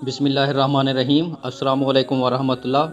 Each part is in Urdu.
بسم اللہ الرحمن الرحیم۔ السلام علیکم ورحمۃ اللہ۔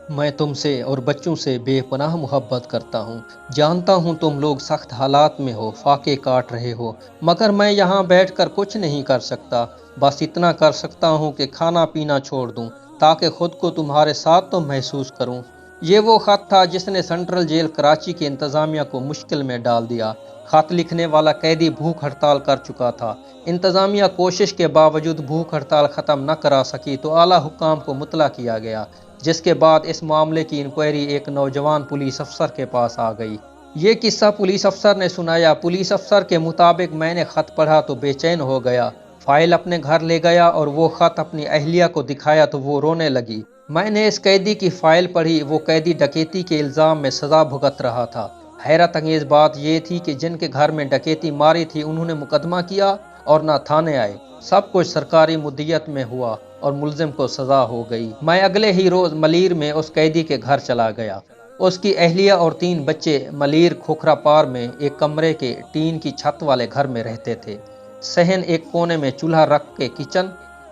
میں تم سے اور بچوں سے بے پناہ محبت کرتا ہوں۔ جانتا ہوں تم لوگ سخت حالات میں ہو، فاقے کاٹ رہے ہو، مگر میں یہاں بیٹھ کر کچھ نہیں کر سکتا۔ بس اتنا کر سکتا ہوں کہ کھانا پینا چھوڑ دوں تاکہ خود کو تمہارے ساتھ تو محسوس کروں۔ یہ وہ خط تھا جس نے سینٹرل جیل کراچی کی انتظامیہ کو مشکل میں ڈال دیا۔ خط لکھنے والا قیدی بھوک ہڑتال کر چکا تھا۔ انتظامیہ کوشش کے باوجود بھوک ہڑتال ختم نہ کرا سکی تو اعلیٰ حکام کو مطلع کیا گیا، جس کے بعد اس معاملے کی انکوائری ایک نوجوان پولیس افسر کے پاس آ گئی۔ یہ قصہ پولیس افسر نے سنایا۔ پولیس افسر کے مطابق میں نے خط پڑھا تو بے چین ہو گیا، فائل اپنے گھر لے گیا اور وہ خط اپنی اہلیہ کو دکھایا تو وہ رونے لگی۔ میں نے اس قیدی کی فائل پڑھی، وہ قیدی ڈکیتی کے الزام میں سزا بھگت رہا تھا۔ حیرت انگیز بات یہ تھی کہ جن کے گھر میں ڈکیتی ماری تھی انہوں نے مقدمہ کیا اور نہ تھانے آئے۔ سب کچھ سرکاری مدیت میں ہوا اور ملزم کو سزا ہو گئی۔ میں اگلے ہی روز ملیر میں اس قیدی کے گھر چلا گیا۔ اس کی اہلیہ اور 3 بچے ملیر کھوکھرا پار میں ایک کمرے کے ٹین کی چھت والے گھر میں رہتے تھے۔ صحن ایک کونے میں چولہا رکھ کے کچن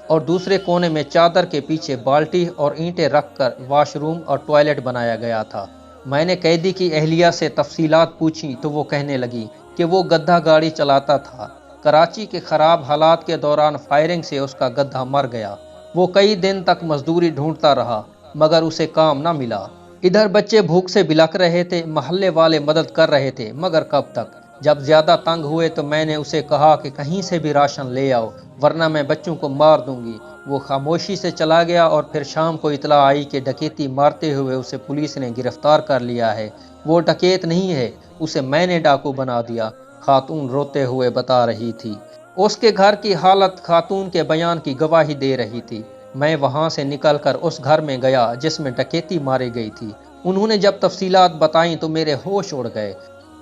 اور دوسرے کونے میں چادر کے پیچھے بالٹی اور اینٹیں رکھ کر واش روم اور ٹوائلٹ بنایا گیا تھا۔ میں نے قیدی کی اہلیہ سے تفصیلات پوچھی تو وہ کہنے لگی کہ وہ گدھا گاڑی چلاتا تھا۔ کراچی کے خراب حالات کے دوران فائرنگ سے اس کا گدھا مر گیا۔ وہ کئی دن تک مزدوری ڈھونڈتا رہا مگر اسے کام نہ ملا۔ ادھر بچے بھوک سے بلک رہے تھے، محلے والے مدد کر رہے تھے مگر کب تک؟ جب زیادہ تنگ ہوئے تو میں نے اسے کہا کہ کہیں سے بھی راشن لے آؤ ورنہ میں بچوں کو مار دوں گی۔ وہ خاموشی سے چلا گیا اور پھر شام کو اطلاع آئی کہ ڈکیتی مارتے ہوئے اسے پولیس نے گرفتار کر لیا ہے۔ وہ ڈکیت نہیں ہے، اسے میں نے ڈاکو بنا دیا، خاتون روتے ہوئے بتا رہی تھی۔ اس کے گھر کی حالت خاتون کے بیان کی گواہی دے رہی تھی۔ میں وہاں سے نکل کر اس گھر میں گیا جس میں ڈکیتی ماری گئی تھی۔ انہوں نے جب تفصیلات بتائیں تو میرے ہوش اڑ گئے۔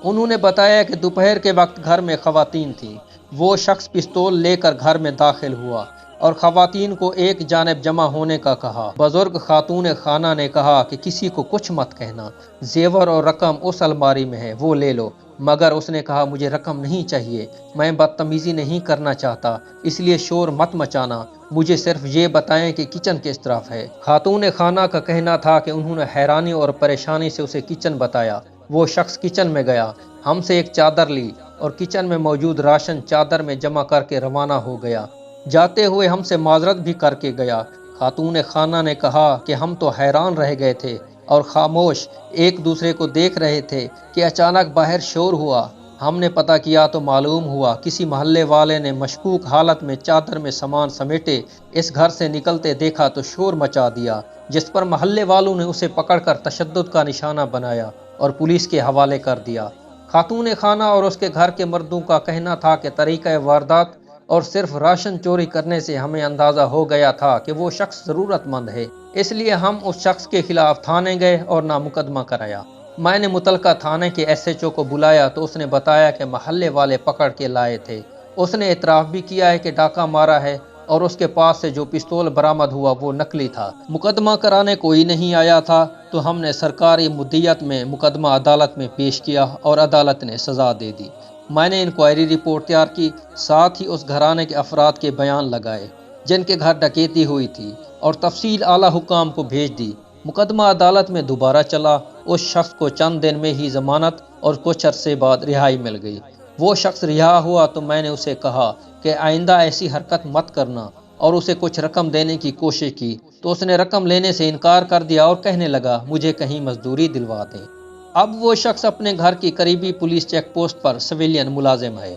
انہوں نے بتایا کہ دوپہر کے وقت گھر میں خواتین تھیں۔ وہ شخص پستول لے کر گھر میں داخل ہوا اور خواتین کو ایک جانب جمع ہونے کا کہا۔ بزرگ خاتون خانہ نے کہا کہ کسی کو کچھ مت کہنا، زیور اور رقم اس الماری میں ہے، وہ لے لو۔ مگر اس نے کہا مجھے رقم نہیں چاہیے، میں بدتمیزی نہیں کرنا چاہتا، اس لیے شور مت مچانا، مجھے صرف یہ بتائیں کہ کچن کس طرف ہے۔ خاتون خانہ کا کہنا تھا کہ انہوں نے حیرانی اور پریشانی سے اسے کچن بتایا۔ وہ شخص کچن میں گیا، ہم سے ایک چادر لی اور کچن میں موجود راشن چادر میں جمع کر کے روانہ ہو گیا۔ جاتے ہوئے ہم سے معذرت بھی کر کے گیا۔ خاتون خانہ نے کہا کہ ہم تو حیران رہ گئے تھے اور خاموش ایک دوسرے کو دیکھ رہے تھے کہ اچانک باہر شور ہوا۔ ہم نے پتہ کیا تو معلوم ہوا کسی محلے والے نے مشکوک حالت میں چادر میں سامان سمیٹے اس گھر سے نکلتے دیکھا تو شور مچا دیا، جس پر محلے والوں نے اسے پکڑ کر تشدد کا نشانہ بنایا اور پولیس کے حوالے کر دیا۔ خاتون خانہ اور اس کے گھر کے مردوں کا کہنا تھا کہ طریقہ واردات اور صرف راشن چوری کرنے سے ہمیں اندازہ ہو گیا تھا کہ وہ شخص ضرورت مند ہے، اس لیے ہم اس شخص کے خلاف تھانے گئے اور نہ مقدمہ کرایا۔ میں نے متعلقہ تھانے کے ایس ایچ او کو بلایا تو اس نے بتایا کہ محلے والے پکڑ کے لائے تھے۔ اس نے اعتراف بھی کیا ہے کہ ڈاکہ مارا ہے اور اس کے پاس سے جو پستول برآمد ہوا وہ نکلی تھا۔ مقدمہ کرانے کوئی نہیں آیا تھا تو ہم نے سرکاری مدیت میں مقدمہ عدالت میں پیش کیا اور عدالت نے سزا دے دی۔ میں نے انکوائری رپورٹ تیار کی، ساتھ ہی اس گھرانے کے افراد کے بیان لگائے جن کے گھر ڈکیتی ہوئی تھی اور تفصیل اعلیٰ حکام کو بھیج دی۔ مقدمہ عدالت میں دوبارہ چلا۔ اس شخص کو چند دن میں ہی ضمانت اور کچھ عرصے بعد رہائی مل گئی۔ وہ شخص رہا ہوا تو میں نے اسے کہا کہ آئندہ ایسی حرکت مت کرنا اور اسے کچھ رقم دینے کی کوشش کی تو اس نے رقم لینے سے انکار کر دیا اور کہنے لگا مجھے کہیں مزدوری دلوا دیں۔ اب وہ شخص اپنے گھر کی قریبی پولیس چیک پوسٹ پر سویلین ملازم ہے۔